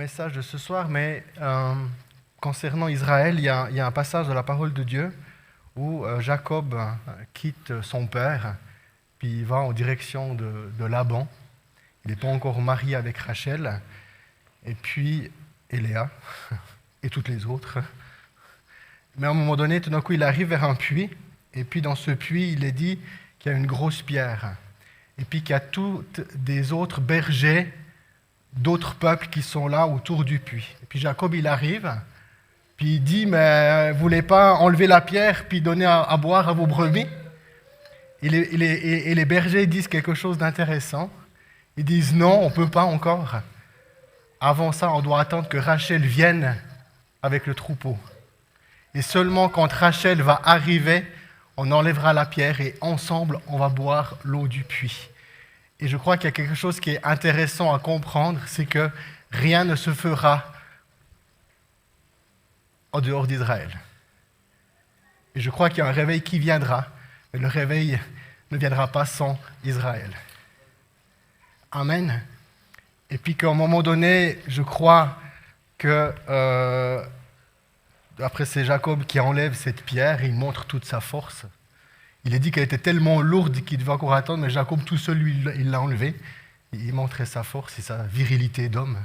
message de ce soir, mais concernant Israël, il y a un passage de la parole de Dieu où Jacob quitte son père, puis il va en direction de Laban. Il n'est pas encore marié avec Rachel, et puis Léa, et toutes les autres. Mais à un moment donné, tout d'un coup, il arrive vers un puits, et puis dans ce puits, il est dit qu'il y a une grosse pierre, et puis qu'il y a toutes des autres bergers, d'autres peuples qui sont là autour du puits. Et puis Jacob, il arrive, puis il dit, mais vous voulez pas enlever la pierre, puis donner à boire à vos brebis? Et les bergers disent quelque chose d'intéressant. Ils disent, non, on ne peut pas encore. Avant ça, on doit attendre que Rachel vienne avec le troupeau. Et seulement quand Rachel va arriver, on enlèvera la pierre et ensemble, on va boire l'eau du puits. Et je crois qu'il y a quelque chose qui est intéressant à comprendre, c'est que rien ne se fera en dehors d'Israël. Et je crois qu'il y a un réveil qui viendra, mais le réveil ne viendra pas sans Israël. Amen. Et puis qu'à un moment donné, je crois que, après c'est Jacob qui enlève cette pierre, il montre toute sa force. Il est dit qu'elle était tellement lourde qu'il devait encore attendre, mais Jacob tout seul, lui, il l'a enlevée. Il montrait sa force et sa virilité d'homme.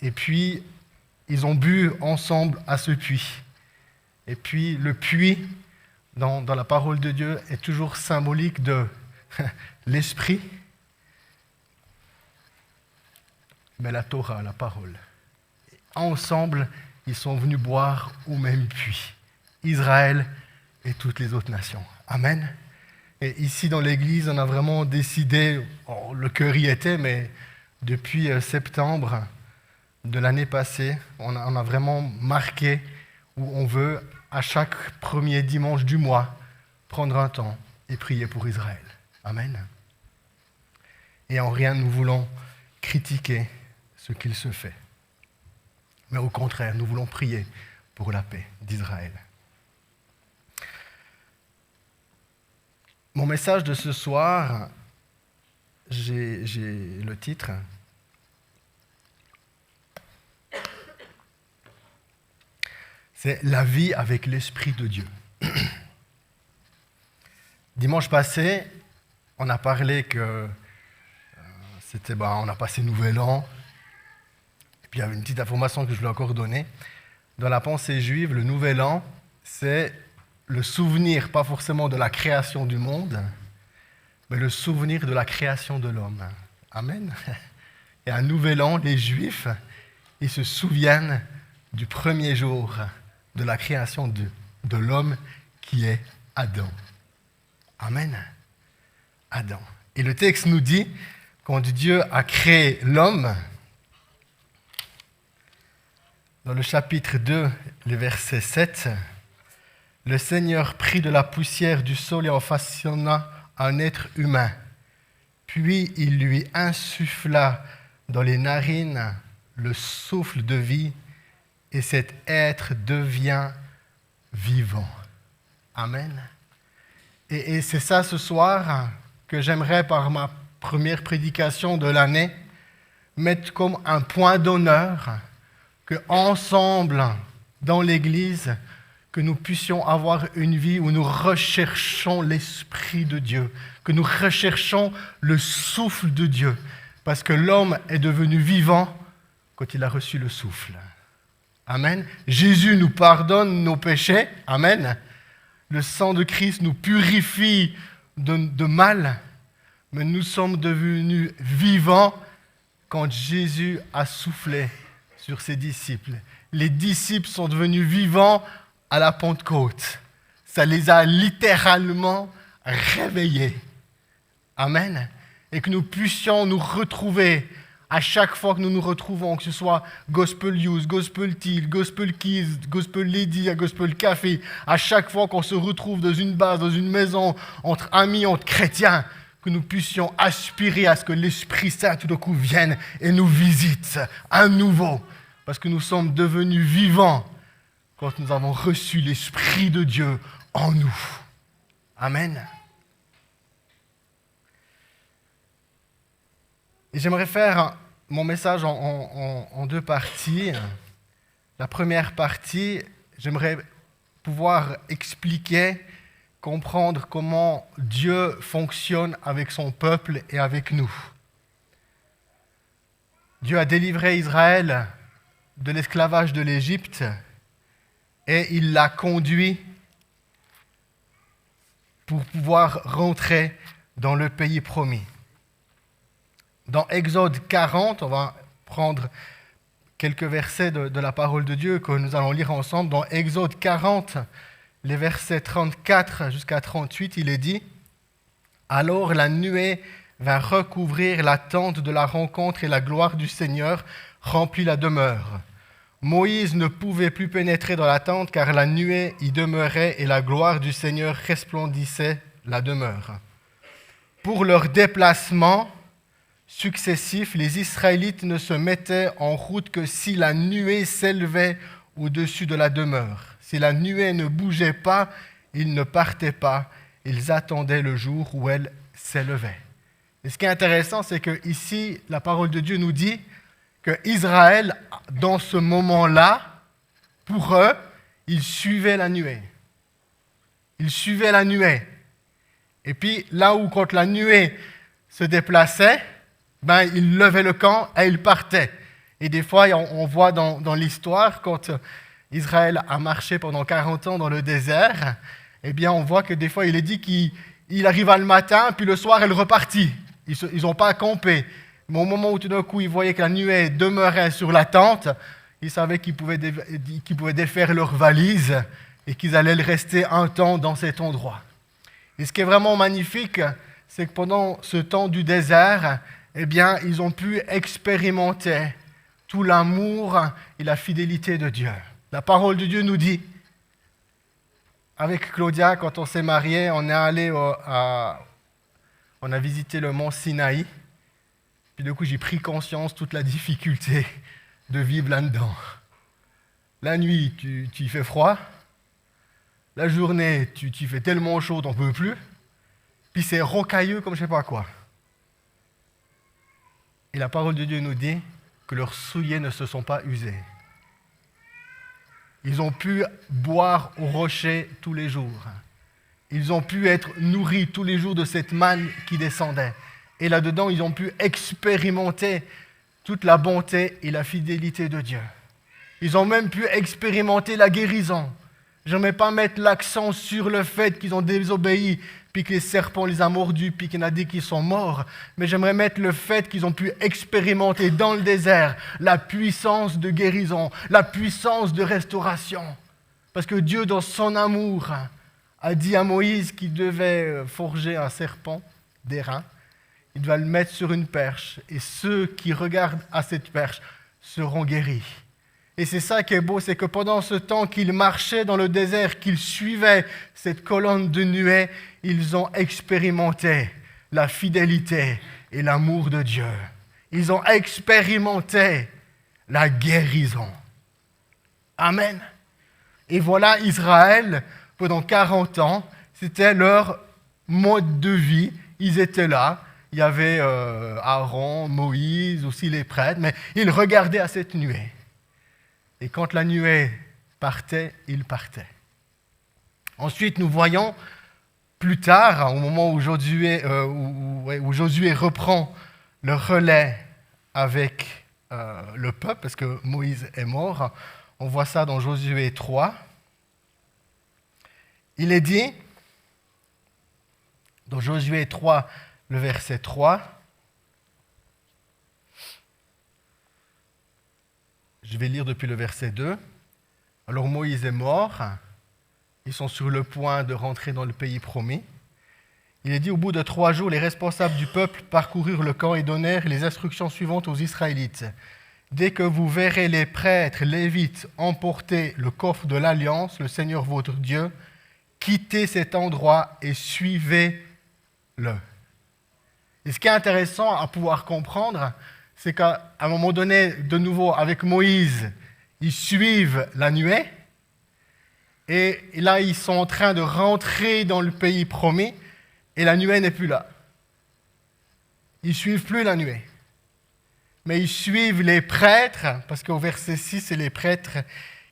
Et puis, ils ont bu ensemble à ce puits. Et puis, le puits, dans la parole de Dieu, est toujours symbolique de l'esprit, mais la Torah, la parole. Et ensemble, ils sont venus boire au même puits. Israël et toutes les autres nations. Amen. Et ici, dans l'Église, on a vraiment décidé, le cœur y était, mais depuis septembre de l'année passée, on a vraiment marqué où on veut, à chaque premier dimanche du mois, prendre un temps et prier pour Israël. Amen. Et en rien, nous voulons critiquer ce qu'il se fait. Mais au contraire, nous voulons prier pour la paix d'Israël. Mon message de ce soir, j'ai le titre. C'est « La vie avec l'Esprit de Dieu ». Dimanche passé, on a parlé que on a passé Nouvel An. Et puis il y avait une petite information que je voulais encore donner. Dans la pensée juive, le Nouvel An, c'est le souvenir, pas forcément de la création du monde, mais le souvenir de la création de l'homme. Amen. Et un Nouvel An, les Juifs, ils se souviennent du premier jour de la création de l'homme qui est Adam. Amen. Adam. Et le texte nous dit, quand Dieu a créé l'homme, dans le chapitre 2, le verset 7, le Seigneur prit de la poussière du sol et en façonna un être humain. Puis il lui insuffla dans les narines le souffle de vie et cet être devient vivant. Amen. Et c'est ça ce soir que j'aimerais, par ma première prédication de l'année, mettre comme un point d'honneur qu'ensemble, dans l'Église, que nous puissions avoir une vie où nous recherchons l'Esprit de Dieu, que nous recherchons le souffle de Dieu, parce que l'homme est devenu vivant quand il a reçu le souffle. Amen. Jésus nous pardonne nos péchés. Amen. Le sang de Christ nous purifie de mal, mais nous sommes devenus vivants quand Jésus a soufflé sur ses disciples. Les disciples sont devenus vivants à la Pentecôte. Ça les a littéralement réveillés. Amen. Et que nous puissions nous retrouver à chaque fois que nous nous retrouvons, que ce soit Gospel Youth, Gospel Tea, Gospel Kids, Gospel Lady, Gospel Café, à chaque fois qu'on se retrouve dans une base, dans une maison, entre amis, entre chrétiens, que nous puissions aspirer à ce que l'Esprit Saint tout d'un coup vienne et nous visite à nouveau, parce que nous sommes devenus vivants quand nous avons reçu l'Esprit de Dieu en nous. Amen. Et j'aimerais faire mon message en deux parties. La première partie, j'aimerais pouvoir expliquer, comprendre comment Dieu fonctionne avec son peuple et avec nous. Dieu a délivré Israël de l'esclavage de l'Égypte et il l'a conduit pour pouvoir rentrer dans le pays promis. Dans Exode 40, on va prendre quelques versets de la parole de Dieu que nous allons lire ensemble. Dans Exode 40, les versets 34 jusqu'à 38, il est dit « Alors la nuée vint recouvrir la tente de la rencontre et la gloire du Seigneur remplit la demeure. Moïse ne pouvait plus pénétrer dans la tente car la nuée y demeurait et la gloire du Seigneur resplendissait la demeure. Pour leur déplacement successifs, les Israélites ne se mettaient en route que si la nuée s'élevait au-dessus de la demeure. Si la nuée ne bougeait pas, ils ne partaient pas. Ils attendaient le jour où elle s'élevait. Et ce qui est intéressant, c'est que ici, la parole de Dieu nous dit que Israël, dans ce moment-là, pour eux, ils suivaient la nuée. Ils suivaient la nuée. Et puis, là où, quand la nuée se déplaçait, ils levaient le camp et ils partaient. Et des fois, on voit dans l'histoire, quand Israël a marché pendant 40 ans dans le désert, eh bien, on voit que des fois, il est dit qu'il arriva le matin, puis le soir, elle repartit. Ils n'ont pas campé. Mais au moment où tout d'un coup, ils voyaient que la nuée demeurait sur la tente, ils savaient qu'ils pouvaient défaire leurs valises et qu'ils allaient rester un temps dans cet endroit. Et ce qui est vraiment magnifique, c'est que pendant ce temps du désert, eh bien, ils ont pu expérimenter tout l'amour et la fidélité de Dieu. La parole de Dieu nous dit, avec Claudia, quand on s'est mariés, on est allé on a visité le mont Sinaï. Puis du coup, j'ai pris conscience de toute la difficulté de vivre là-dedans. La nuit, tu y fais froid. La journée, tu y fais tellement chaud, t'en peux plus. Puis c'est rocailleux comme je ne sais pas quoi. Et la parole de Dieu nous dit que leurs souliers ne se sont pas usés. Ils ont pu boire au rocher tous les jours. Ils ont pu être nourris tous les jours de cette manne qui descendait. Et là-dedans, ils ont pu expérimenter toute la bonté et la fidélité de Dieu. Ils ont même pu expérimenter la guérison. Je n'aimais pas mettre l'accent sur le fait qu'ils ont désobéi, puis que les serpents les ont mordus, puis qu'il y en a dit qu'ils sont morts. Mais j'aimerais mettre le fait qu'ils ont pu expérimenter dans le désert la puissance de guérison, la puissance de restauration. Parce que Dieu, dans son amour, a dit à Moïse qu'il devait forger un serpent d'airain. Il doit le mettre sur une perche. Et ceux qui regardent à cette perche seront guéris. Et c'est ça qui est beau, c'est que pendant ce temps qu'ils marchaient dans le désert, qu'ils suivaient cette colonne de nuée, ils ont expérimenté la fidélité et l'amour de Dieu. Ils ont expérimenté la guérison. Amen. Et voilà Israël, pendant 40 ans, c'était leur mode de vie. Ils étaient là. Il y avait Aaron, Moïse, aussi les prêtres, mais ils regardaient à cette nuée. Et quand la nuée partait, ils partaient. Ensuite, nous voyons plus tard, au moment où Josué reprend le relais avec le peuple, parce que Moïse est mort, on voit ça dans Josué 3. Il est dit, dans Josué 3, le verset 3, je vais lire depuis le verset 2. Alors Moïse est mort, ils sont sur le point de rentrer dans le pays promis. Il est dit, au bout de 3 jours, les responsables du peuple parcoururent le camp et donnèrent les instructions suivantes aux Israélites. Dès que vous verrez les prêtres lévites emporter le coffre de l'Alliance, le Seigneur votre Dieu, quittez cet endroit et suivez-le. Et ce qui est intéressant à pouvoir comprendre, c'est qu'à un moment donné, de nouveau, avec Moïse, ils suivent la nuée. Et là, ils sont en train de rentrer dans le pays promis. Et la nuée n'est plus là. Ils ne suivent plus la nuée. mais ils suivent les prêtres, parce qu'au verset 6, c'est les prêtres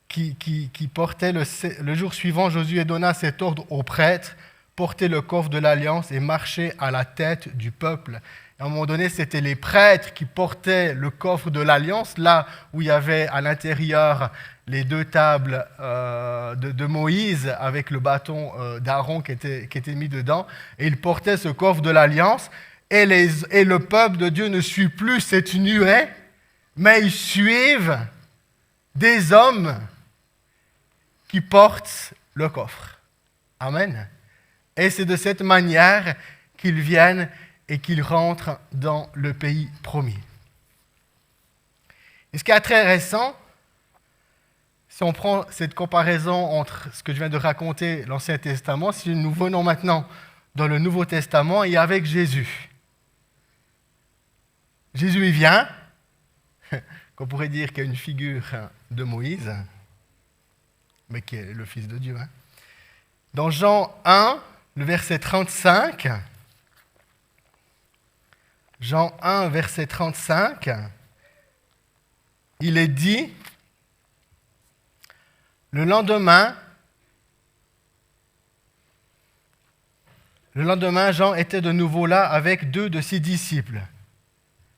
qui portaient le jour suivant, Josué donna cet ordre aux prêtres, porter le coffre de l'Alliance et marcher à la tête du peuple. Et à un moment donné, c'était les prêtres qui portaient le coffre de l'Alliance, là où il y avait à l'intérieur les 2 tables de Moïse avec le bâton d'Aaron qui était mis dedans. Et ils portaient ce coffre de l'Alliance. Et le peuple de Dieu ne suit plus cette nuée, mais ils suivent des hommes qui portent le coffre. Amen. Et c'est de cette manière qu'ils viennent et qu'ils rentrent dans le pays promis. Et ce qui est très récent, si on prend cette comparaison entre ce que je viens de raconter, l'Ancien Testament, si nous venons maintenant dans le Nouveau Testament et avec Jésus. Jésus, il vient, qu'on pourrait dire qu'il y a une figure de Moïse, mais qui est le Fils de Dieu. Dans Jean 1, le verset 35, Jean 1, verset 35, il est dit, le lendemain, Jean était de nouveau là avec 2 de ses disciples.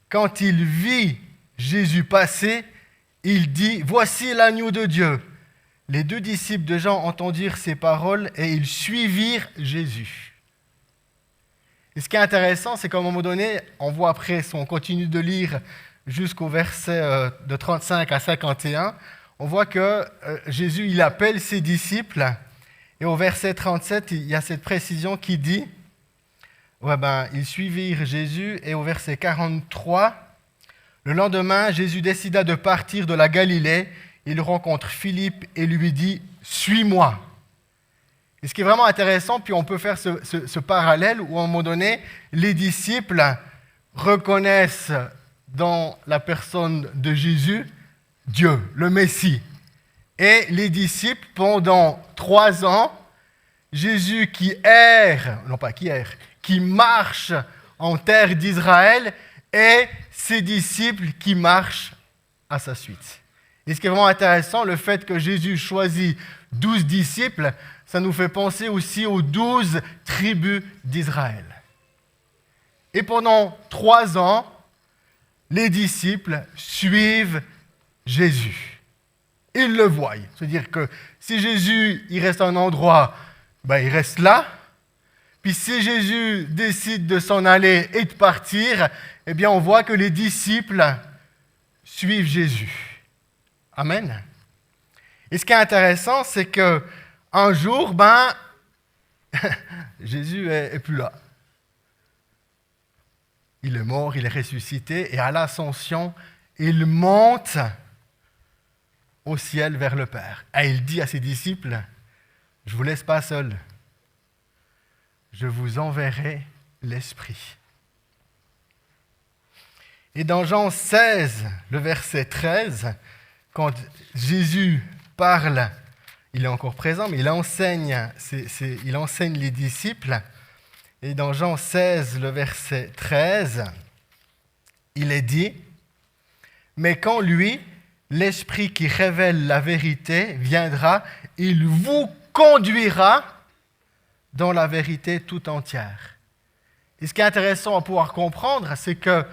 Quand il vit Jésus passer, il dit « Voici l'agneau de Dieu ». Les 2 disciples de Jean entendirent ces paroles et ils suivirent Jésus. Et ce qui est intéressant, c'est qu'à un moment donné, on voit après, si on continue de lire jusqu'au verset de 35 à 51, on voit que Jésus, il appelle ses disciples. Et au verset 37, il y a cette précision qui dit ils suivirent Jésus. Et au verset 43, le lendemain, Jésus décida de partir de la Galilée. Il rencontre Philippe et lui dit « Suis-moi ». Et ce qui est vraiment intéressant, puis on peut faire ce parallèle où à un moment donné, les disciples reconnaissent dans la personne de Jésus Dieu, le Messie. Et les disciples, pendant 3 ans, Jésus qui marche en terre d'Israël et ses disciples qui marchent à sa suite. Et ce qui est vraiment intéressant, le fait que Jésus choisit 12 disciples, ça nous fait penser aussi aux 12 tribus d'Israël. Et pendant 3 ans, les disciples suivent Jésus. Ils le voient. C'est-à-dire que si Jésus il reste à un endroit, il reste là. Puis si Jésus décide de s'en aller et de partir, on voit que les disciples suivent Jésus. Amen. Et ce qui est intéressant, c'est qu'un jour, Jésus est plus là. Il est mort, il est ressuscité, et à l'ascension, il monte au ciel vers le Père. Et il dit à ses disciples, « Je ne vous laisse pas seul. Je vous enverrai l'Esprit. » Et dans Jean 16, le verset 13, quand Jésus parle, il est encore présent, mais il enseigne les disciples. Et dans Jean 16, le verset 13, il est dit, « Mais quand lui, l'Esprit qui révèle la vérité, viendra, il vous conduira dans la vérité tout entière. » Et ce qui est intéressant à pouvoir comprendre, c'est que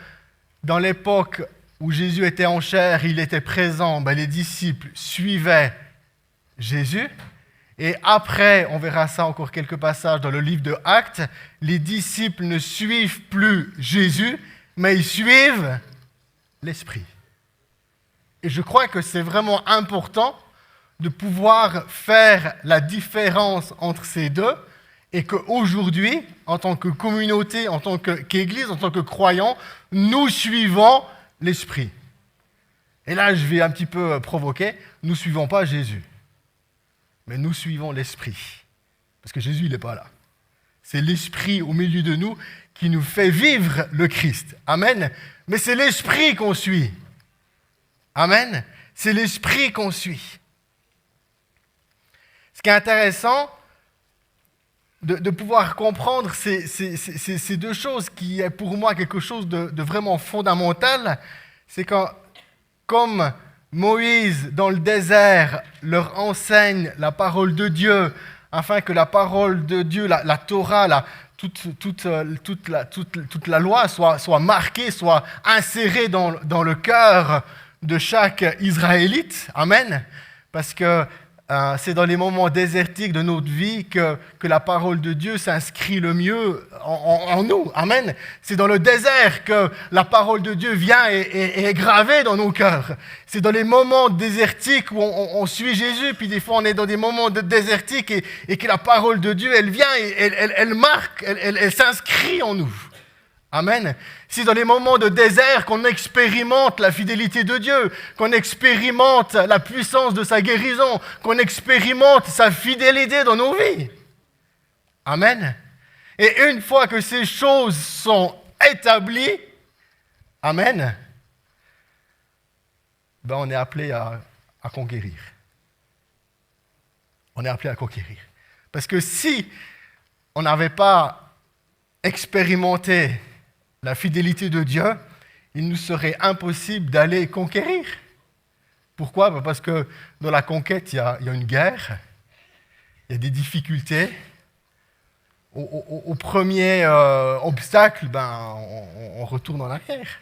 dans l'époque où Jésus était en chair, il était présent, les disciples suivaient Jésus. Et après, on verra ça encore quelques passages dans le livre de Actes, les disciples ne suivent plus Jésus, mais ils suivent l'Esprit. Et je crois que c'est vraiment important de pouvoir faire la différence entre ces deux et qu'aujourd'hui, en tant que communauté, en tant qu'Église, en tant que croyants, nous suivons l'Esprit. Et là, je vais un petit peu provoquer, nous ne suivons pas Jésus, mais nous suivons l'Esprit. Parce que Jésus, il n'est pas là. C'est l'Esprit au milieu de nous qui nous fait vivre le Christ. Amen. Mais c'est l'Esprit qu'on suit. Amen. C'est l'Esprit qu'on suit. Ce qui est intéressant de pouvoir comprendre ces deux choses qui est pour moi quelque chose de vraiment fondamental, C'est quand, comme Moïse, dans le désert, leur enseigne la parole de Dieu, afin que la parole de Dieu, la Torah, toute la loi soit marquée, soit insérée dans le cœur de chaque Israélite. Amen. Parce que c'est dans les moments désertiques de notre vie que la parole de Dieu s'inscrit le mieux en nous. Amen. C'est dans le désert que la parole de Dieu vient et est gravée dans nos cœurs. C'est dans les moments désertiques où on suit Jésus, puis des fois on est dans des moments désertiques et que la parole de Dieu, elle vient et elle marque, elle s'inscrit en nous. Amen. C'est dans les moments de désert qu'on expérimente la fidélité de Dieu, qu'on expérimente la puissance de sa guérison, qu'on expérimente sa fidélité dans nos vies. Amen. Et une fois que ces choses sont établies, amen, on est appelé à conquérir. On est appelé à conquérir. Parce que si on n'avait pas expérimenté la fidélité de Dieu, il nous serait impossible d'aller conquérir. Pourquoi ? Parce que dans la conquête, il y a une guerre, il y a des difficultés. Au premier obstacle, on retourne en arrière.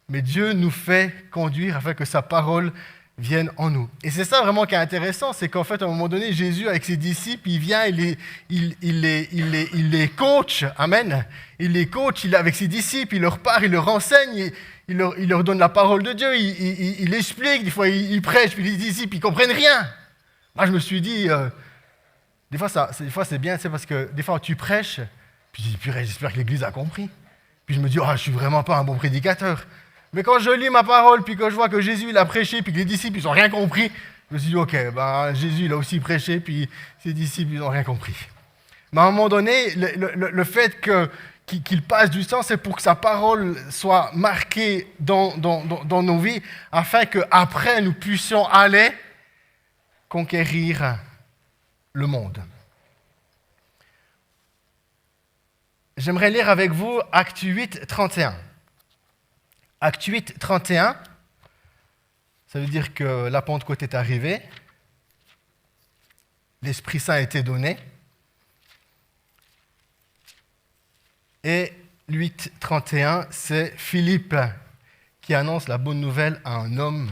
Mais Dieu nous fait conduire afin que sa parole vienne en nous. Et c'est ça vraiment qui est intéressant, c'est qu'en fait, à un moment donné, Jésus, avec ses disciples, il vient, il les coach, amen. Il les coach, avec ses disciples, il leur parle, il leur enseigne, il leur donne la parole de Dieu, il explique, des fois il prêche, puis les disciples, ils ne comprennent rien. Moi, je me suis dit, des fois c'est bien, c'est parce que des fois tu prêches, puis je dis, purée, j'espère que l'Église a compris. Puis je me dis, je ne suis vraiment pas un bon prédicateur. Mais quand je lis ma parole, puis que je vois que Jésus il a prêché, puis que les disciples ils n'ont rien compris, je me suis dit, ok, Jésus il a aussi prêché, puis ses disciples ils n'ont rien compris. Mais à un moment donné, le fait qu'il passe du temps, c'est pour que sa parole soit marquée dans nos vies, afin qu'après nous puissions aller conquérir le monde. J'aimerais lire avec vous Actes 8, 31. Actes 8, 31, ça veut dire que la Pentecôte est arrivée, l'Esprit Saint a été donné, et 8, 31, c'est Philippe qui annonce la bonne nouvelle à un homme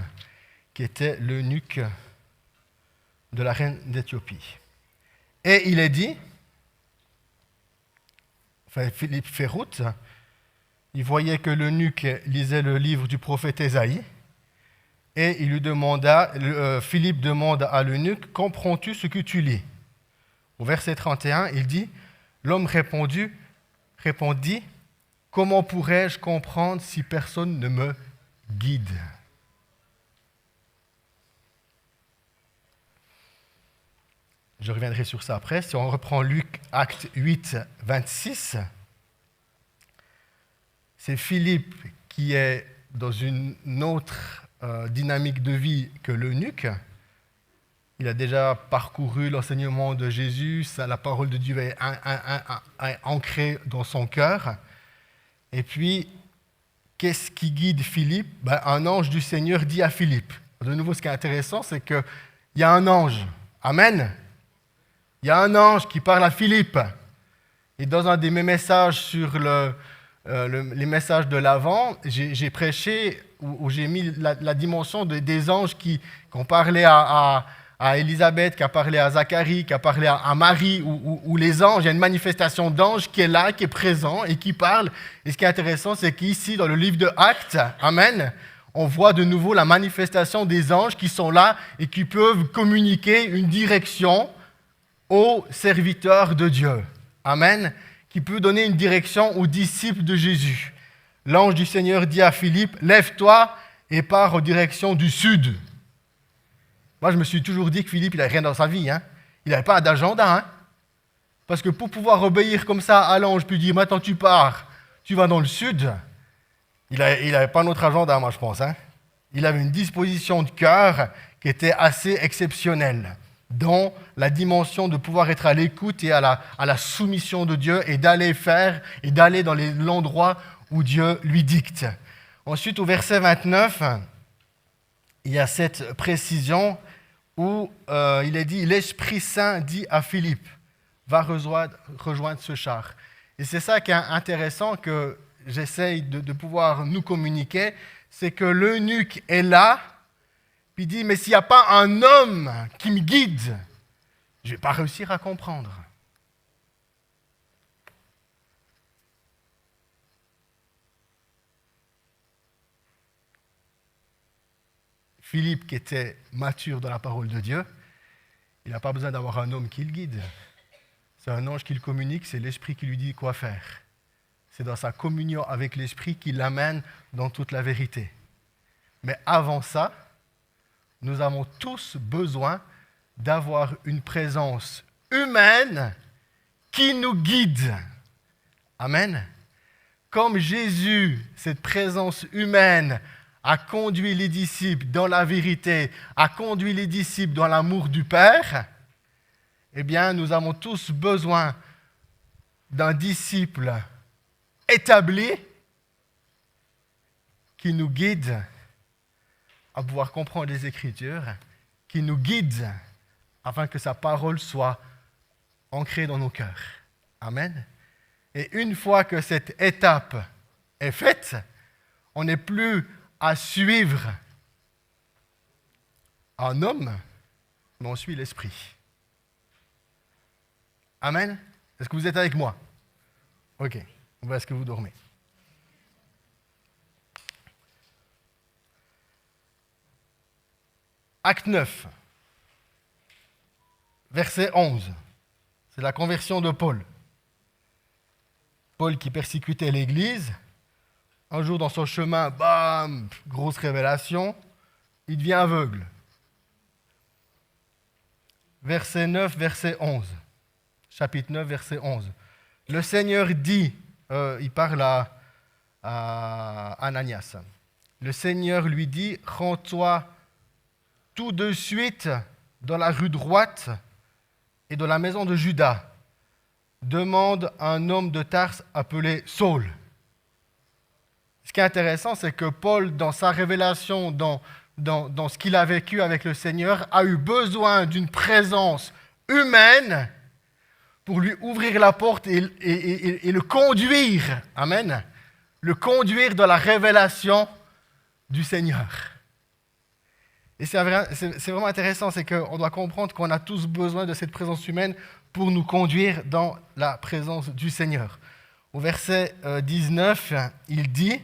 qui était l'eunuque de la reine d'Éthiopie. Et il est dit, Philippe fait route, il voyait que l'eunuque lisait le livre du prophète Ésaïe et Philippe demande à l'eunuque, « Comprends-tu ce que tu lis ?» Au verset 31, il dit, « L'homme répondit, « Comment pourrais-je comprendre si personne ne me guide ?» Je reviendrai sur ça après. Si on reprend Luc, Acte 8, 26, c'est Philippe qui est dans une autre dynamique de vie que l'eunuque. Il a déjà parcouru l'enseignement de Jésus, la parole de Dieu est ancrée dans son cœur. Et puis, qu'est-ce qui guide Philippe ? Un ange du Seigneur dit à Philippe. De nouveau, ce qui est intéressant, c'est qu'il y a un ange. Amen. Il y a un ange qui parle à Philippe. Et dans un de mes messages sur les messages de l'Avent, j'ai prêché où j'ai mis la dimension des anges qui ont parlé à Élisabeth, qui a parlé à Zacharie, qui a parlé à Marie, où les anges, il y a une manifestation d'ange qui est là, qui est présent et qui parle. Et ce qui est intéressant, c'est qu'ici, dans le livre de Actes, amen, on voit de nouveau la manifestation des anges qui sont là et qui peuvent communiquer une direction aux serviteurs de Dieu. Amen. Qui peut donner une direction aux disciples de Jésus. L'ange du Seigneur dit à Philippe, « Lève-toi et pars en direction du sud. » Moi, je me suis toujours dit que Philippe, il n'avait rien dans sa vie. Il n'avait pas d'agenda. Parce que pour pouvoir obéir comme ça à l'ange, puis dire, « Maintenant tu pars, tu vas dans le sud », il n'avait pas notre agenda, moi, je pense. Il avait une disposition de cœur qui était assez exceptionnelle, dont la dimension de pouvoir être à l'écoute et à la soumission de Dieu et d'aller faire et d'aller dans l'endroit où Dieu lui dicte. Ensuite, au verset 29, il y a cette précision où il est dit « L'Esprit Saint dit à Philippe, va rejoindre ce char ». Et c'est ça qui est intéressant que j'essaye de pouvoir nous communiquer, c'est que l'eunuque est là, puis il dit « Mais s'il n'y a pas un homme qui me guide, je ne vais pas réussir à comprendre ». Philippe, qui était mature dans la parole de Dieu, il n'a pas besoin d'avoir un homme qui le guide. C'est un ange qui le communique, c'est l'Esprit qui lui dit quoi faire. C'est dans sa communion avec l'Esprit qu'il l'amène dans toute la vérité. Mais avant ça, nous avons tous besoin d'avoir une présence humaine qui nous guide. Amen. Comme Jésus, cette présence humaine, a conduit les disciples dans la vérité, a conduit les disciples dans l'amour du Père, eh bien, nous avons tous besoin d'un disciple établi qui nous guide à pouvoir comprendre les Écritures, qui nous guide afin que sa parole soit ancrée dans nos cœurs. Amen. Et une fois que cette étape est faite, on n'est plus à suivre un homme, mais on suit l'Esprit. Amen. Est-ce que vous êtes avec moi? Ok. Où est-ce que vous dormez? Acte 9, verset 11. C'est la conversion de Paul. Paul qui persécutait l'Église. Un jour dans son chemin, bam, grosse révélation, il devient aveugle. Verset 9, verset 11. Chapitre 9, verset 11. Le Seigneur dit, il parle à Ananias. Le Seigneur lui dit, rends-toi tout de suite dans la rue droite et dans la maison de Judas. Demande un homme de Tarse appelé Saul. Ce qui est intéressant, c'est que Paul, dans sa révélation, dans ce qu'il a vécu avec le Seigneur, a eu besoin d'une présence humaine pour lui ouvrir la porte et le conduire, amen, le conduire dans la révélation du Seigneur. Et c'est vraiment intéressant, c'est qu'on doit comprendre qu'on a tous besoin de cette présence humaine pour nous conduire dans la présence du Seigneur. Au verset 19, il dit,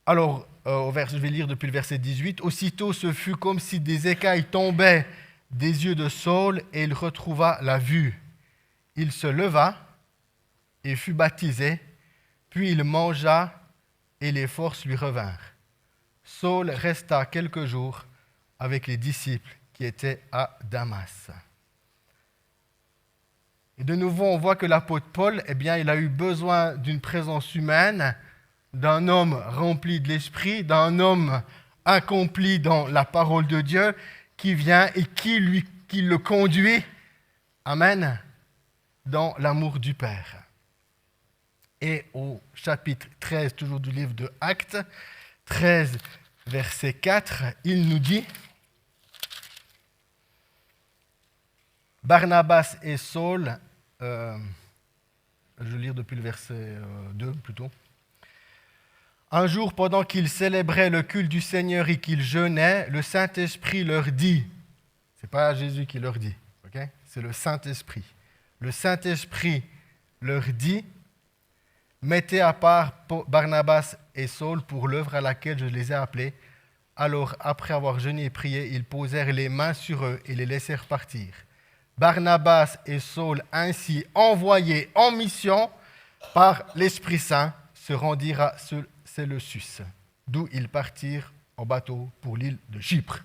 alors, je vais lire depuis le verset 18, « Aussitôt ce fut comme si des écailles tombaient des yeux de Saul et il retrouva la vue. Il se leva et fut baptisé, puis il mangea et les forces lui revinrent. Saul resta quelques jours avec les disciples qui étaient à Damas. » Et de nouveau, on voit que l'apôtre Paul, eh bien, il a eu besoin d'une présence humaine, d'un homme rempli de l'Esprit, d'un homme accompli dans la parole de Dieu, qui vient et qui le conduit, amen, dans l'amour du Père. Et au chapitre 13, toujours du livre de Actes, 13, verset 4, il nous dit, Barnabas et Saul, je vais lire depuis le verset 2 plutôt. Un jour, pendant qu'ils célébraient le culte du Seigneur et qu'ils jeûnaient, le Saint-Esprit leur dit, ce n'est pas Jésus qui leur dit, okay? C'est le Saint-Esprit. Le Saint-Esprit leur dit, mettez à part Barnabas et Saul pour l'œuvre à laquelle je les ai appelés. Alors, après avoir jeûné et prié, ils posèrent les mains sur eux et les laissèrent partir. Barnabas et Saul, ainsi envoyés en mission par l'Esprit Saint, se rendirent à Séleucus, d'où ils partirent en bateau pour l'île de Chypre.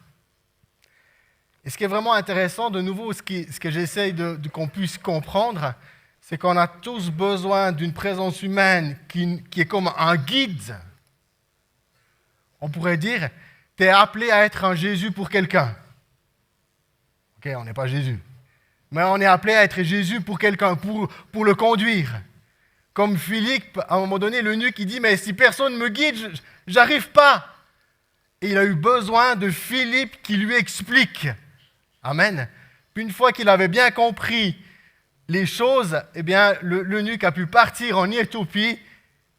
Et ce qui est vraiment intéressant, de nouveau, ce que j'essaye qu'on puisse comprendre, c'est qu'on a tous besoin d'une présence humaine qui est comme un guide. On pourrait dire, tu es appelé à être un Jésus pour quelqu'un. Ok, on n'est pas Jésus. Mais on est appelé à être Jésus pour quelqu'un, pour le conduire, Comme Philippe, à un moment donné, l'eunuque, il dit, mais si personne ne me guide, j'arrive pas. Et il a eu besoin de Philippe qui lui explique. Amen. Puis une fois qu'il avait bien compris les choses, eh bien, l'eunuque a pu partir en Éthiopie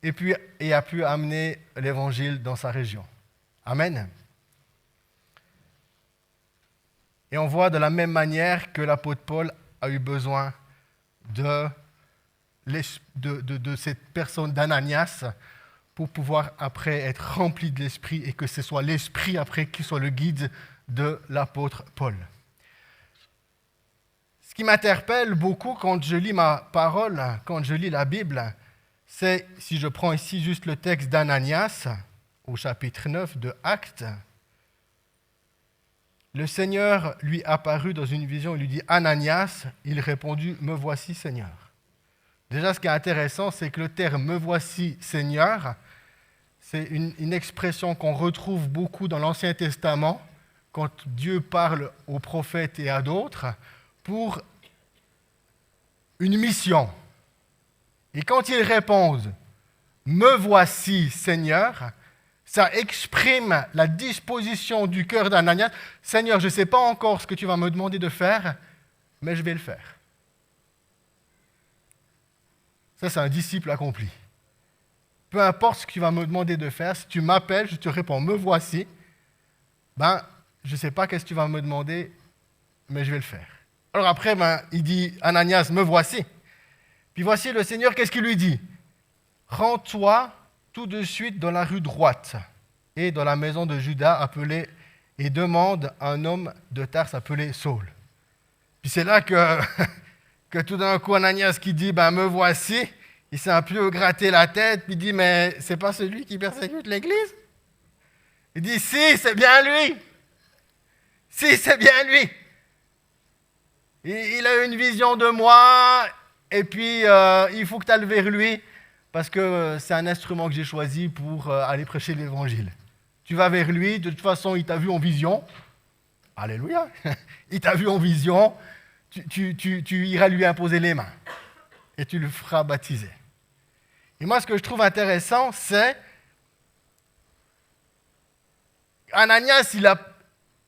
et a pu amener l'évangile dans sa région. Amen. Et on voit de la même manière que l'apôtre Paul a eu besoin de cette personne d'Ananias pour pouvoir après être rempli de l'Esprit et que ce soit l'Esprit après qui soit le guide de l'apôtre Paul. Ce qui m'interpelle beaucoup quand je lis ma parole, quand je lis la Bible, c'est, si je prends ici juste le texte d'Ananias, au chapitre 9 de Actes, le Seigneur lui apparut dans une vision, il lui dit « Ananias », il répondit « Me voici, Seigneur ». Déjà, ce qui est intéressant, c'est que le terme « Me voici, Seigneur », c'est une expression qu'on retrouve beaucoup dans l'Ancien Testament, quand Dieu parle aux prophètes et à d'autres, pour une mission. Et quand ils répondent « Me voici, Seigneur », ça exprime la disposition du cœur d'Ananias. « Seigneur, je ne sais pas encore ce que tu vas me demander de faire, mais je vais le faire. » Ça, c'est un disciple accompli. Peu importe ce que tu vas me demander de faire, si tu m'appelles, je te réponds « Me voici », je ne sais pas qu'est-ce que tu vas me demander, mais je vais le faire. Alors après, il dit « Ananias, me voici ». Puis voici le Seigneur, qu'est-ce qu'il lui dit ? « Rends-toi tout de suite dans la rue droite et dans la maison de Judas appelée et demande un homme de Tarse appelé Saul. » Puis c'est là que tout d'un coup, Ananias qui dit « Me voici », il s'est un peu gratté la tête, puis il dit « Mais c'est pas celui qui persécute l'Église ?» Il dit « Si, c'est bien lui. Si, c'est bien lui. Il a eu une vision de moi, et puis il faut que tu ailles vers lui, parce que c'est un instrument que j'ai choisi pour aller prêcher l'Évangile. Tu vas vers lui, de toute façon, il t'a vu en vision. Alléluia. Il t'a vu en vision, tu iras lui imposer les mains, et tu le feras baptiser. Et moi, ce que je trouve intéressant, c'est Ananias,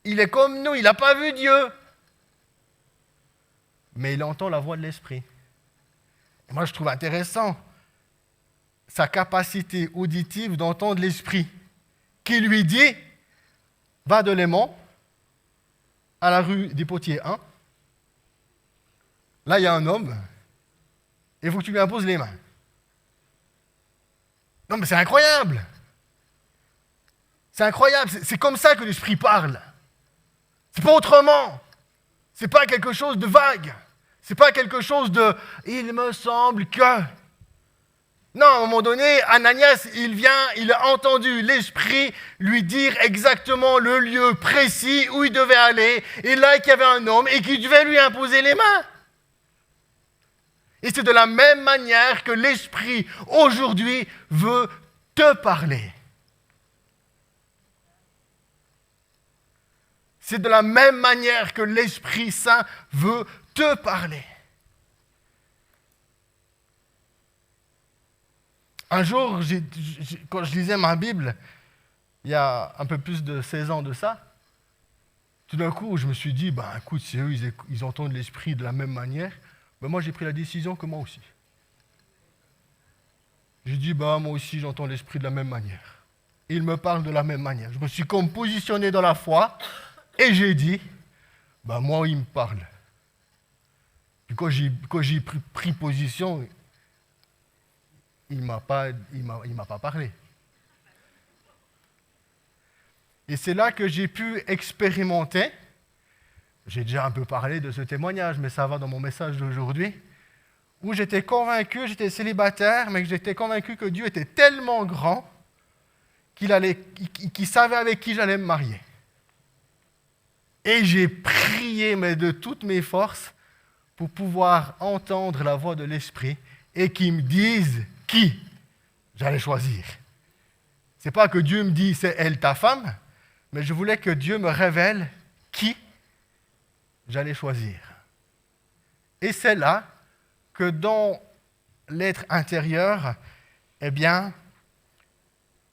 il est comme nous, il n'a pas vu Dieu. Mais il entend la voix de l'Esprit. Et moi, je trouve intéressant sa capacité auditive d'entendre l'Esprit qui lui dit « Va de Léman à la rue des Potiers 1. Là, il y a un homme. Il faut que tu lui imposes les mains. » Non, mais c'est incroyable. C'est incroyable. C'est comme ça que l'Esprit parle. C'est pas autrement. C'est pas quelque chose de vague. C'est pas quelque chose de « il me semble que ». Non, à un moment donné, Ananias, il a entendu l'Esprit lui dire exactement le lieu précis où il devait aller, et là qu'il y avait un homme et qu'il devait lui imposer les mains. Et c'est de la même manière que l'Esprit, aujourd'hui, veut te parler. C'est de la même manière que l'Esprit Saint veut te parler. Un jour, quand je lisais ma Bible, il y a un peu plus de 16 ans de ça, tout d'un coup, je me suis dit, écoute, si eux, ils entendent l'Esprit de la même manière, moi, j'ai pris la décision que moi aussi. J'ai dit, moi aussi, j'entends l'Esprit de la même manière. Il me parle de la même manière. Je me suis comme positionné dans la foi, et j'ai dit, moi, il me parle. Puis quand j'ai pris position, il m'a pas parlé. Et c'est là que j'ai pu expérimenter. J'ai déjà un peu parlé de ce témoignage, mais ça va dans mon message d'aujourd'hui, où j'étais convaincu, j'étais célibataire, mais que j'étais convaincu que Dieu était tellement grand qu'il savait avec qui j'allais me marier. Et j'ai prié, mais de toutes mes forces, pour pouvoir entendre la voix de l'Esprit et qu'il me dise qui j'allais choisir. Ce n'est pas que Dieu me dit c'est elle ta femme, mais je voulais que Dieu me révèle qui j'allais choisir. Et c'est là que dans l'être intérieur, eh bien,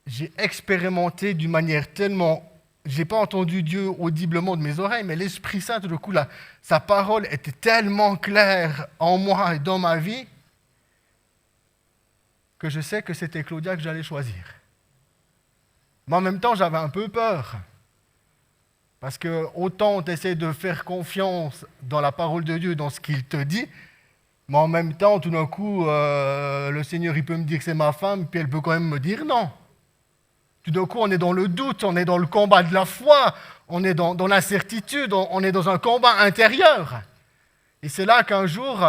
j'ai expérimenté d'une manière tellement... Je n'ai pas entendu Dieu audiblement de mes oreilles, mais l'Esprit Saint, tout d'un coup, sa parole était tellement claire en moi et dans ma vie que je sais que c'était Claudia que j'allais choisir. Mais en même temps, j'avais un peu peur. Parce que autant tu essaies de faire confiance dans la parole de Dieu, dans ce qu'il te dit, mais en même temps, tout d'un coup, le Seigneur, il peut me dire que c'est ma femme, puis elle peut quand même me dire non. Tout d'un coup, on est dans le doute, on est dans le combat de la foi, on est dans l'incertitude, on est dans un combat intérieur. Et c'est là qu'un jour,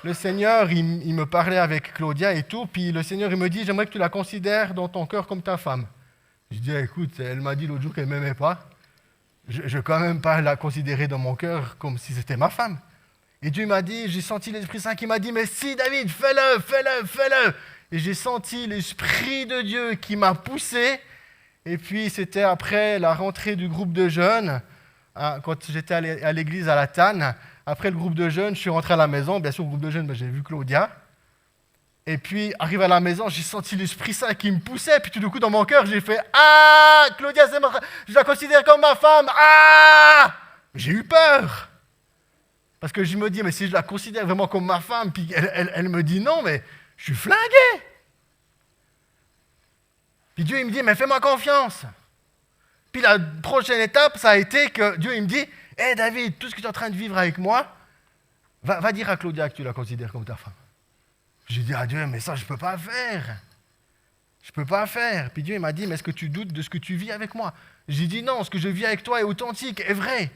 le Seigneur, il me parlait avec Claudia et tout, puis le Seigneur, il me dit, j'aimerais que tu la considères dans ton cœur comme ta femme. Je dis, écoute, elle m'a dit l'autre jour qu'elle ne m'aimait pas. Je ne vais quand même pas la considérer dans mon cœur comme si c'était ma femme. Et Dieu m'a dit, j'ai senti l'Esprit Saint qui m'a dit, mais si David, fais-le, fais-le, fais-le. Et j'ai senti l'Esprit de Dieu qui m'a poussé. Et puis c'était après la rentrée du groupe de jeunes, quand j'étais à l'église à la Tanne. Après le groupe de jeunes, je suis rentré à la maison. Bien sûr, au groupe de jeunes, j'ai vu Claudia. Et puis, arrivé à la maison, j'ai senti l'Esprit Saint qui me poussait. Puis tout d'un coup, dans mon cœur, j'ai fait « Ah, Claudia, je la considère comme ma femme. Ah !» J'ai eu peur. Parce que je me dis « Mais si je la considère vraiment comme ma femme, puis elle me dit non, mais je suis flingué. » Puis Dieu, il me dit « Mais fais-moi confiance. » Puis la prochaine étape, ça a été que Dieu, il me dit « Hé David, tout ce que tu es en train de vivre avec moi, va dire à Claudia que tu la considères comme ta femme. » J'ai dit à Dieu, mais ça, je ne peux pas faire. Je ne peux pas faire. Puis Dieu il m'a dit, mais est-ce que tu doutes de ce que tu vis avec moi? J'ai dit, non, ce que je vis avec toi est authentique, est vrai.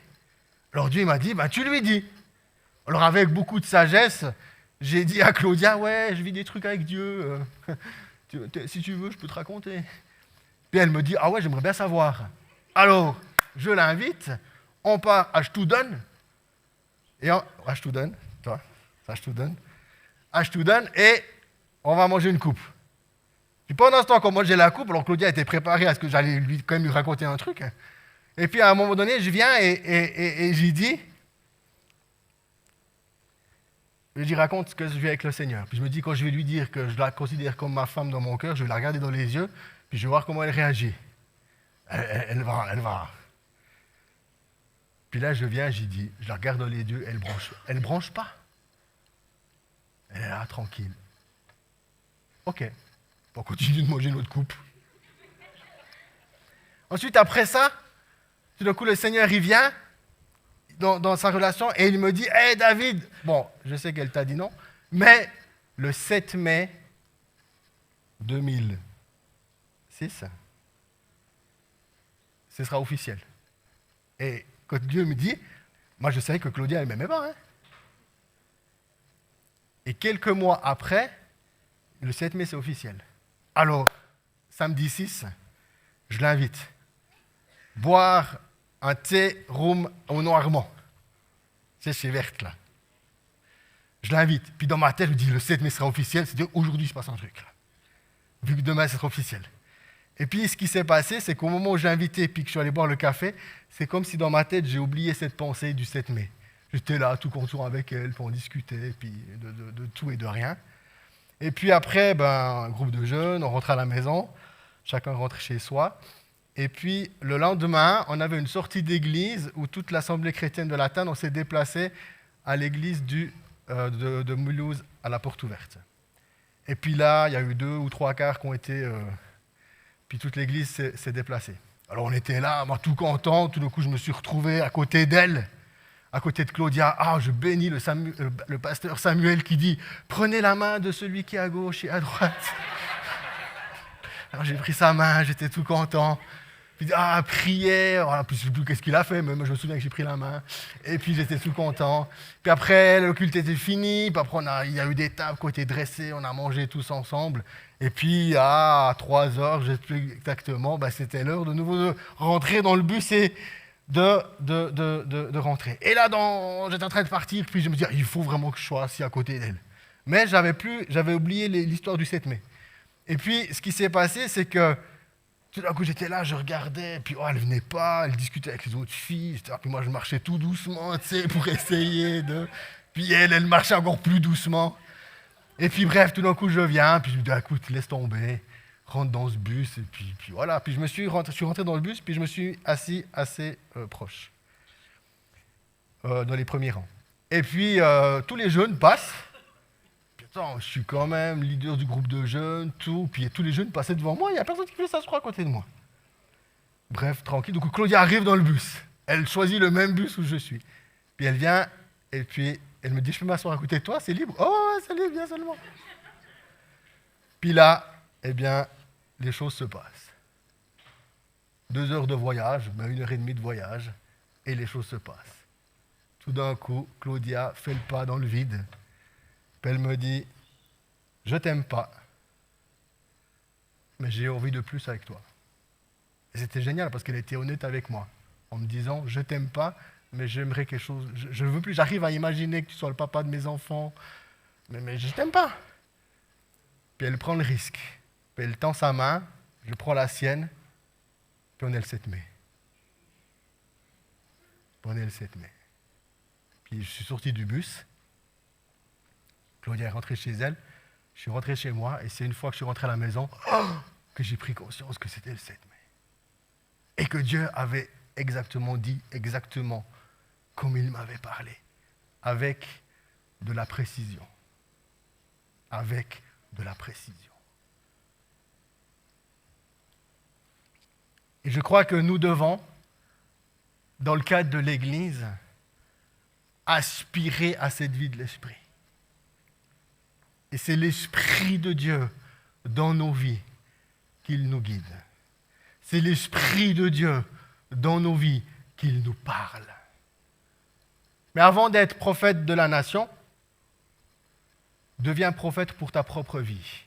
Alors Dieu il m'a dit, tu lui dis. Alors avec beaucoup de sagesse, j'ai dit à Claudia, ouais, je vis des trucs avec Dieu. Si tu veux, je peux te raconter. Puis elle me dit, ah ouais, j'aimerais bien savoir. Alors, je l'invite, on part à Studen. À Studen, toi, à Studen. À Studen, et on va manger une coupe. Puis pendant ce temps qu'on mangeait la coupe, alors Claudia était préparée à ce que j'allais quand même lui raconter un truc. Et puis à un moment donné, je viens et j'y dis, raconte ce que je vis avec le Seigneur. Puis je me dis, quand je vais lui dire que je la considère comme ma femme dans mon cœur, je vais la regarder dans les yeux, puis je vais voir comment elle réagit. Elle va. Puis là, je viens, j'y dis, je la regarde dans les yeux, elle branche pas. Elle est là, tranquille. Ok, on continue de manger notre coupe. Ensuite, après ça, tout d'un coup, le Seigneur, il vient dans sa relation et il me dit, « Hey David !» Bon, je sais qu'elle t'a dit non, mais le 7 mai 2006, ce sera officiel. Et quand Dieu me dit, moi je savais que Claudia, elle ne m'aimait pas, hein. Et quelques mois après, le 7 mai, c'est officiel. Alors, samedi 6, je l'invite. Boire un thé rhum au noirmont. C'est chez Verte, là. Je l'invite. Puis dans ma tête, je me dis, le 7 mai sera officiel, c'est-à-dire aujourd'hui, il se passe un truc, là. Vu que demain, ce sera officiel. Et puis, ce qui s'est passé, c'est qu'au moment où j'ai invité, puis que je suis allé boire le café, c'est comme si dans ma tête, j'ai oublié cette pensée du 7 mai. J'étais là, tout contour avec elle, puis on discutait, puis de tout et de rien. Et puis après, un groupe de jeunes, on rentre à la maison, chacun rentre chez soi. Et puis le lendemain, on avait une sortie d'église où toute l'assemblée chrétienne de la Tanne, on s'est déplacé à l'église de Mulhouse à la porte ouverte. Et puis là, il y a eu 2 ou 3 quarts qui ont été... puis toute l'église s'est déplacée. Alors on était là, moi tout content, tout d'un coup je me suis retrouvé à côté d'elle. À côté de Claudia, je bénis le pasteur Samuel qui dit « Prenez la main de celui qui est à gauche et à droite. » Alors j'ai pris sa main, j'étais tout content. Puis prière, je ne sais plus qu'est-ce qu'il a fait, mais moi je me souviens que j'ai pris la main. Et puis j'étais tout content. Puis après, le culte était fini, puis après il y a eu des tables qui ont été dressées, on a mangé tous ensemble. Et puis à 3 heures, je ne sais plus exactement, c'était l'heure de nouveau de rentrer dans le bus et de rentrer. Et là, j'étais en train de partir, puis je me dis, il faut vraiment que je sois assis à côté d'elle. Mais j'avais oublié l'histoire du 7 mai. Et puis, ce qui s'est passé, c'est que tout d'un coup, j'étais là, je regardais, puis elle venait pas, elle discutait avec les autres filles, puis moi, je marchais tout doucement, pour essayer de... Puis elle marchait encore plus doucement. Et puis bref, tout d'un coup, je viens, puis je me dis, écoute, laisse tomber, rentre dans ce bus, et puis voilà. Puis je suis rentré dans le bus, puis je me suis assis assez proche, dans les premiers rangs. Et puis, tous les jeunes passent. Puis, attends, je suis quand même leader du groupe de jeunes, tout. Puis tous les jeunes passaient devant moi, il n'y a personne qui voulait s'asseoir à côté de moi. Bref, tranquille. Donc Claudia arrive dans le bus. Elle choisit le même bus où je suis. Puis elle vient, et puis elle me dit, je peux m'asseoir à côté de toi, c'est libre? Oh, c'est libre, bien seulement. Puis là, eh bien, les choses se passent. 2 heures de voyage, 1h30 de voyage, et les choses se passent. Tout d'un coup, Claudia fait le pas dans le vide. Puis elle me dit, je t'aime pas, mais j'ai envie de plus avec toi. Et c'était génial parce qu'elle était honnête avec moi, en me disant, je t'aime pas, mais j'aimerais quelque chose, je veux plus, j'arrive à imaginer que tu sois le papa de mes enfants, mais je t'aime pas. Puis elle prend le risque, puis elle tend sa main, je prends la sienne, puis on est le 7 mai. Puis on est le 7 mai. Puis je suis sorti du bus, Claudia est rentrée chez elle, je suis rentré chez moi, et c'est une fois que je suis rentré à la maison que j'ai pris conscience que c'était le 7 mai. Et que Dieu avait dit exactement comme il m'avait parlé, avec de la précision. Avec de la précision. Et je crois que nous devons, dans le cadre de l'Église, aspirer à cette vie de l'Esprit. Et c'est l'Esprit de Dieu dans nos vies qu'il nous guide. C'est l'Esprit de Dieu dans nos vies qu'il nous parle. Mais avant d'être prophète de la nation, deviens prophète pour ta propre vie.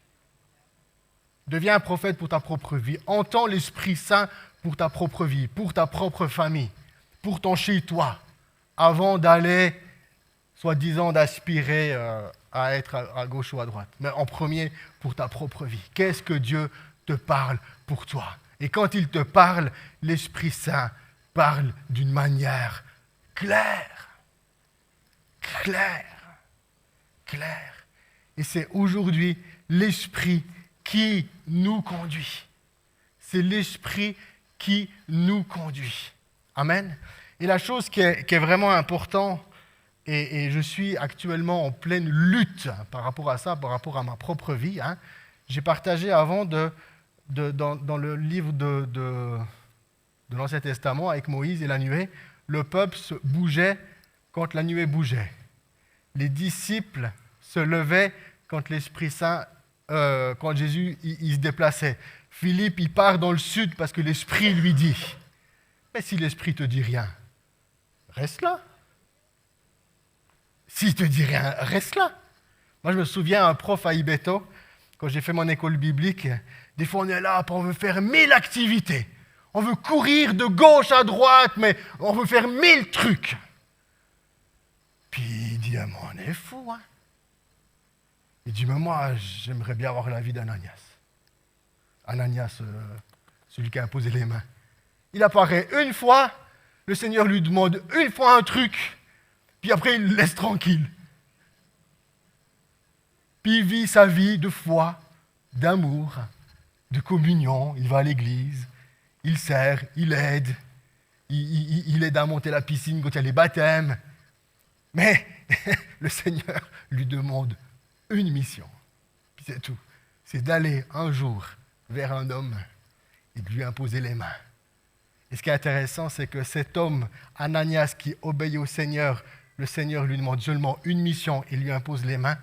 Deviens prophète pour ta propre vie. Entends l'Esprit Saint pour ta propre vie, pour ta propre famille, pour ton chez-toi, avant d'aller, soi-disant, d'aspirer à être à gauche ou à droite. Mais en premier, pour ta propre vie. Qu'est-ce que Dieu te parle pour toi? Et quand il te parle, l'Esprit Saint parle d'une manière claire. Claire. Claire. Et c'est aujourd'hui l'Esprit qui nous conduit. C'est l'Esprit qui nous conduit. Amen. Et la chose qui est vraiment importante, et je suis actuellement en pleine lutte par rapport à ça, par rapport à ma propre vie, j'ai partagé avant dans le livre de l'Ancien Testament avec Moïse et la nuée, le peuple se bougeait quand la nuée bougeait. Les disciples se levaient quand l'Esprit Saint, quand Jésus il se déplaçait. Philippe, il part dans le sud parce que l'Esprit lui dit. Mais si l'Esprit te dit rien, reste là. S'il te dit rien, reste là. Moi, je me souviens, un prof à Ibeto, quand j'ai fait mon école biblique, des fois on est là, on veut faire 1000 activités. On veut courir de gauche à droite, mais on veut faire 1000 trucs. Puis il dit, ah, on est fou, hein. Il dit, mais moi, j'aimerais bien avoir la vie d'Ananias. Ananias, celui qui a imposé les mains. Il apparaît une fois, le Seigneur lui demande une fois un truc, puis après il le laisse tranquille. Puis il vit sa vie de foi, d'amour, de communion. Il va à l'église, il sert, il aide, il aide à monter la piscine quand il y a les baptêmes. Mais le Seigneur lui demande une mission. Puis c'est tout. C'est d'aller un jour vers un homme et de lui imposer les mains. Et ce qui est intéressant, c'est que cet homme, Ananias, qui obéit au Seigneur, le Seigneur lui demande seulement une mission, il lui impose les mains.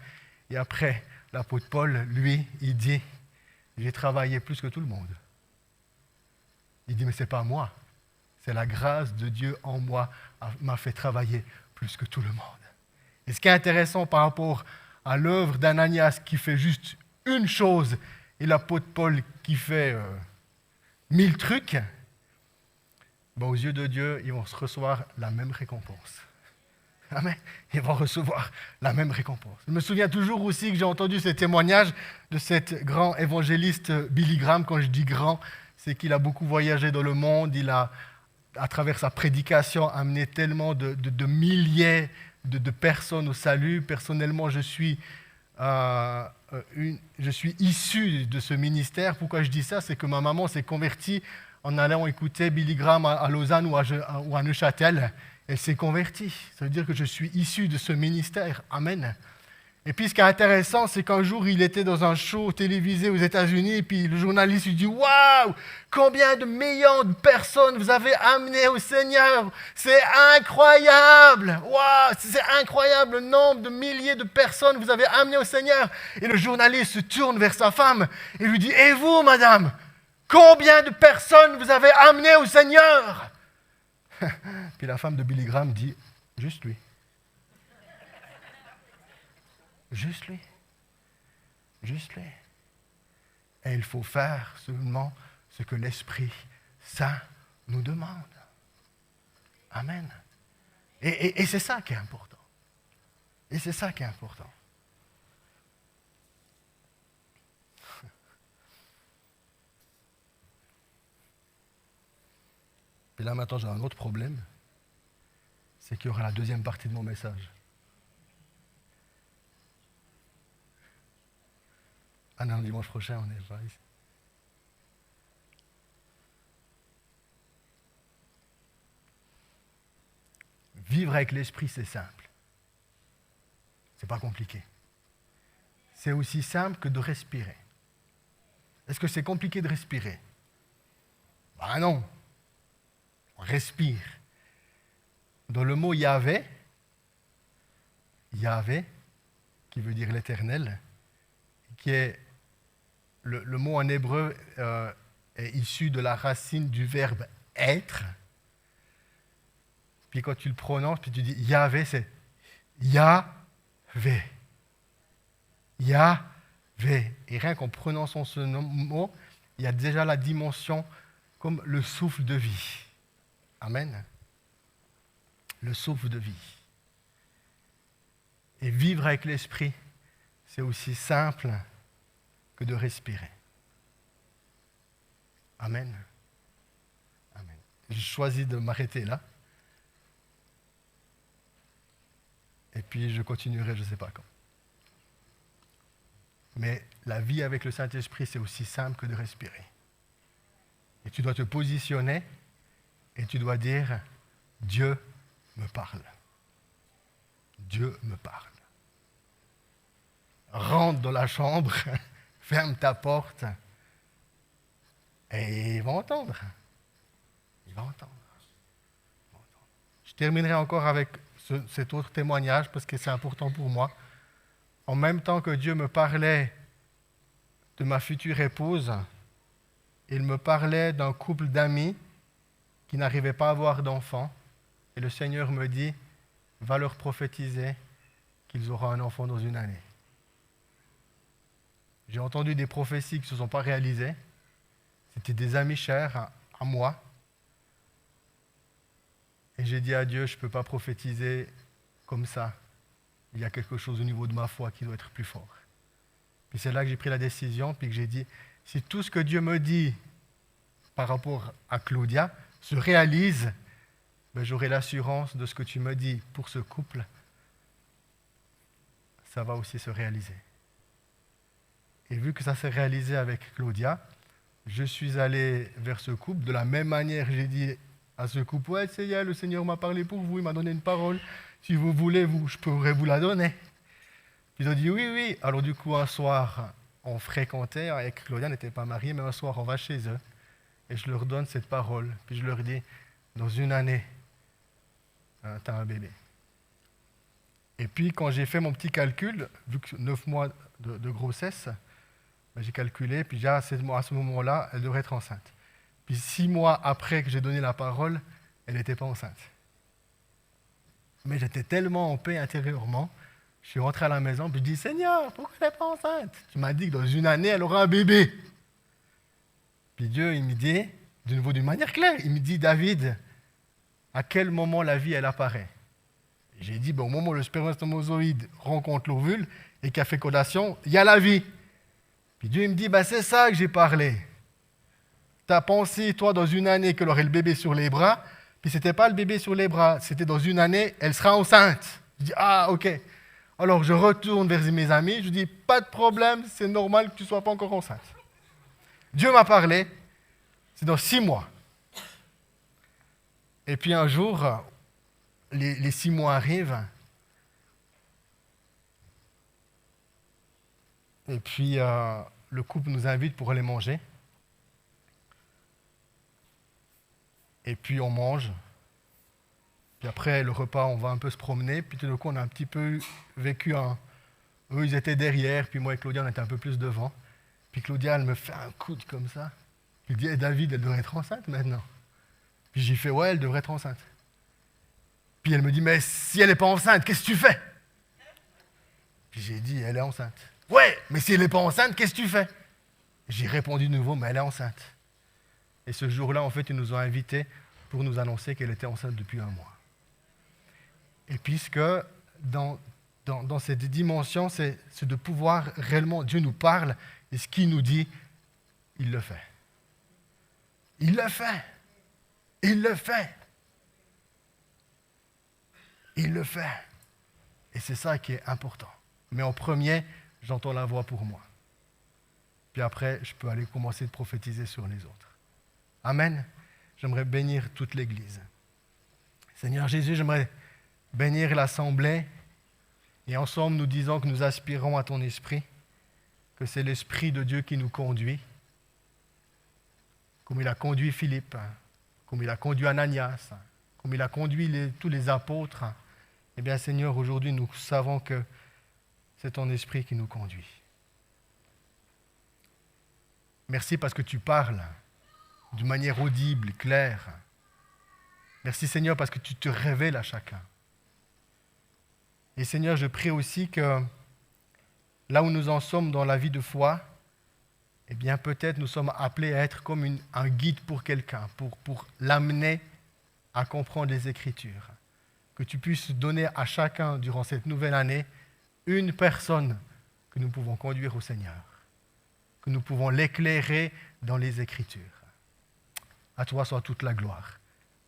Et après, l'apôtre Paul, lui, il dit, j'ai travaillé plus que tout le monde. Il dit, mais ce n'est pas moi, c'est la grâce de Dieu en moi m'a fait travailler plus que tout le monde. Et ce qui est intéressant par rapport à l'œuvre d'Ananias qui fait juste une chose et l'apôtre Paul qui fait 1000 trucs, aux yeux de Dieu, ils vont recevoir la même récompense. Amen. Ils vont recevoir la même récompense. Je me souviens toujours aussi que j'ai entendu ce témoignage de cet grand évangéliste Billy Graham. Quand je dis grand, c'est qu'il a beaucoup voyagé dans le monde. Il a, à travers sa prédication, amené tellement de milliers de personnes au salut. Personnellement, je suis je suis issu de ce ministère. Pourquoi je dis ça? C'est que ma maman s'est convertie en allant écouter Billy Graham à Lausanne ou à Neuchâtel. Elle s'est convertie. Ça veut dire que je suis issu de ce ministère. Amen. Et puis ce qui est intéressant, c'est qu'un jour, il était dans un show télévisé aux États-Unis, et puis le journaliste lui dit « Waouh, combien de millions de personnes vous avez amenées au Seigneur! C'est incroyable! Waouh, c'est incroyable le nombre de milliers de personnes que vous avez amenées au Seigneur! » Et le journaliste se tourne vers sa femme et lui dit « Et vous, madame, combien de personnes vous avez amenées au Seigneur? » Puis la femme de Billy Graham dit « Juste lui. » Juste lui. Juste lui. Et il faut faire seulement ce que l'Esprit Saint nous demande. Amen. Et c'est ça qui est important. Et c'est ça qui est important. Et là maintenant j'ai un autre problème. C'est qu'il y aura la deuxième partie de mon message. Ah non, dimanche prochain, on n'est pas ici. Vivre avec l'Esprit, c'est simple. C'est pas compliqué. C'est aussi simple que de respirer. Est-ce que c'est compliqué de respirer? Ben non. On respire. Dans le mot Yahvé, qui veut dire l'Éternel, qui est le mot en hébreu est issu de la racine du verbe être. Puis quand tu le prononces, puis tu dis Yahvé, c'est Yahvé. Yahvé. Et rien qu'en prononçant ce mot, il y a déjà la dimension comme le souffle de vie. Amen. Le souffle de vie. Et vivre avec l'Esprit, c'est aussi simple que de respirer. Amen. Amen. Je choisis de m'arrêter là. Et puis je continuerai, je ne sais pas quand. Mais la vie avec le Saint-Esprit, c'est aussi simple que de respirer. Et tu dois te positionner et tu dois dire, Dieu me parle. Dieu me parle. Rentre dans la chambre, ferme ta porte et il va entendre. Il va entendre. Je terminerai encore avec cet autre témoignage parce que c'est important pour moi. En même temps que Dieu me parlait de ma future épouse, il me parlait d'un couple d'amis qui n'arrivaient pas à avoir d'enfants. Et le Seigneur me dit, va leur prophétiser qu'ils auront un enfant dans une année. J'ai entendu des prophéties qui ne se sont pas réalisées. C'était des amis chers à moi. Et j'ai dit à Dieu, je ne peux pas prophétiser comme ça. Il y a quelque chose au niveau de ma foi qui doit être plus fort. Puis c'est là que j'ai pris la décision, puis que j'ai dit, si tout ce que Dieu me dit par rapport à Claudia se réalise, ben j'aurai l'assurance de ce que tu me dis pour ce couple, ça va aussi se réaliser. Et vu que ça s'est réalisé avec Claudia, je suis allé vers ce couple. De la même manière, j'ai dit à ce couple, ouais, Seigneur, le Seigneur m'a parlé pour vous, il m'a donné une parole. Si vous voulez, je pourrais vous la donner. Puis ils ont dit oui, oui. Alors du coup, un soir, on fréquentait, avec Claudia, n'était pas mariée, mais un soir, on va chez eux. Et je leur donne cette parole. Puis je leur dis, dans une année, tu as un bébé. Et puis, quand j'ai fait mon petit calcul, vu que 9 mois de grossesse, ben, j'ai calculé, puis déjà, à ce moment-là, elle devrait être enceinte. Puis 6 mois après que j'ai donné la parole, elle n'était pas enceinte. Mais j'étais tellement en paix intérieurement, je suis rentré à la maison, puis je dis, Seigneur, pourquoi elle n'est pas enceinte? Tu m'as dit que dans une année, elle aura un bébé. Puis Dieu, il me dit, de nouveau d'une manière claire, il me dit, David, à quel moment la vie, elle apparaît? J'ai dit, ben, au moment où le spermatozoïde rencontre l'ovule et qu'il a fécondation, il y a la vie. Puis Dieu il me dit, ben, c'est ça que j'ai parlé. Tu as pensé, toi, dans une année, qu'elle aurait le bébé sur les bras, puis ce n'était pas le bébé sur les bras, c'était dans une année, elle sera enceinte. Je dis, ah, ok. Alors je retourne vers mes amis, je dis, pas de problème, c'est normal que tu ne sois pas encore enceinte. Dieu m'a parlé, c'est dans 6 mois. Et puis un jour, les 6 mois arrivent. Et puis le couple nous invite pour aller manger. Et puis on mange. Puis après le repas, on va un peu se promener. Puis tout d'un coup, on a un petit peu vécu Eux, ils étaient derrière. Puis moi et Claudia, on était un peu plus devant. Puis Claudia, elle me fait un coude comme ça. Puis elle dit, David, elle devrait être enceinte maintenant. Puis j'ai fait, ouais, elle devrait être enceinte. Puis elle me dit, mais si elle n'est pas enceinte, qu'est-ce que tu fais? Puis j'ai dit, elle est enceinte. Ouais, mais si elle n'est pas enceinte, qu'est-ce que tu fais? J'ai répondu de nouveau, mais elle est enceinte. Et ce jour-là, en fait, ils nous ont invités pour nous annoncer qu'elle était enceinte depuis 1 mois. Et puisque dans cette dimension, c'est de pouvoir réellement, Dieu nous parle, et ce qu'il nous dit, il le fait. Il le fait. Il le fait. Il le fait. Et c'est ça qui est important. Mais en premier, j'entends la voix pour moi. Puis après, je peux aller commencer de prophétiser sur les autres. Amen. J'aimerais bénir toute l'Église. Seigneur Jésus, j'aimerais bénir l'Assemblée. Et ensemble, nous disons que nous aspirons à ton esprit, que c'est l'Esprit de Dieu qui nous conduit, comme il a conduit Philippe, comme il a conduit Ananias, comme il a conduit tous les apôtres. Eh bien, Seigneur, aujourd'hui, nous savons que c'est ton esprit qui nous conduit. Merci parce que tu parles d'une manière audible, claire. Merci, Seigneur, parce que tu te révèles à chacun. Et Seigneur, je prie aussi que là où nous en sommes dans la vie de foi, eh bien, peut-être nous sommes appelés à être comme un guide pour quelqu'un, pour l'amener à comprendre les Écritures. Que tu puisses donner à chacun, durant cette nouvelle année, une personne que nous pouvons conduire au Seigneur, que nous pouvons l'éclairer dans les Écritures. À toi soit toute la gloire.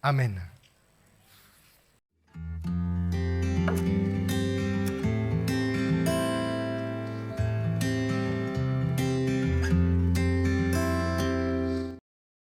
Amen.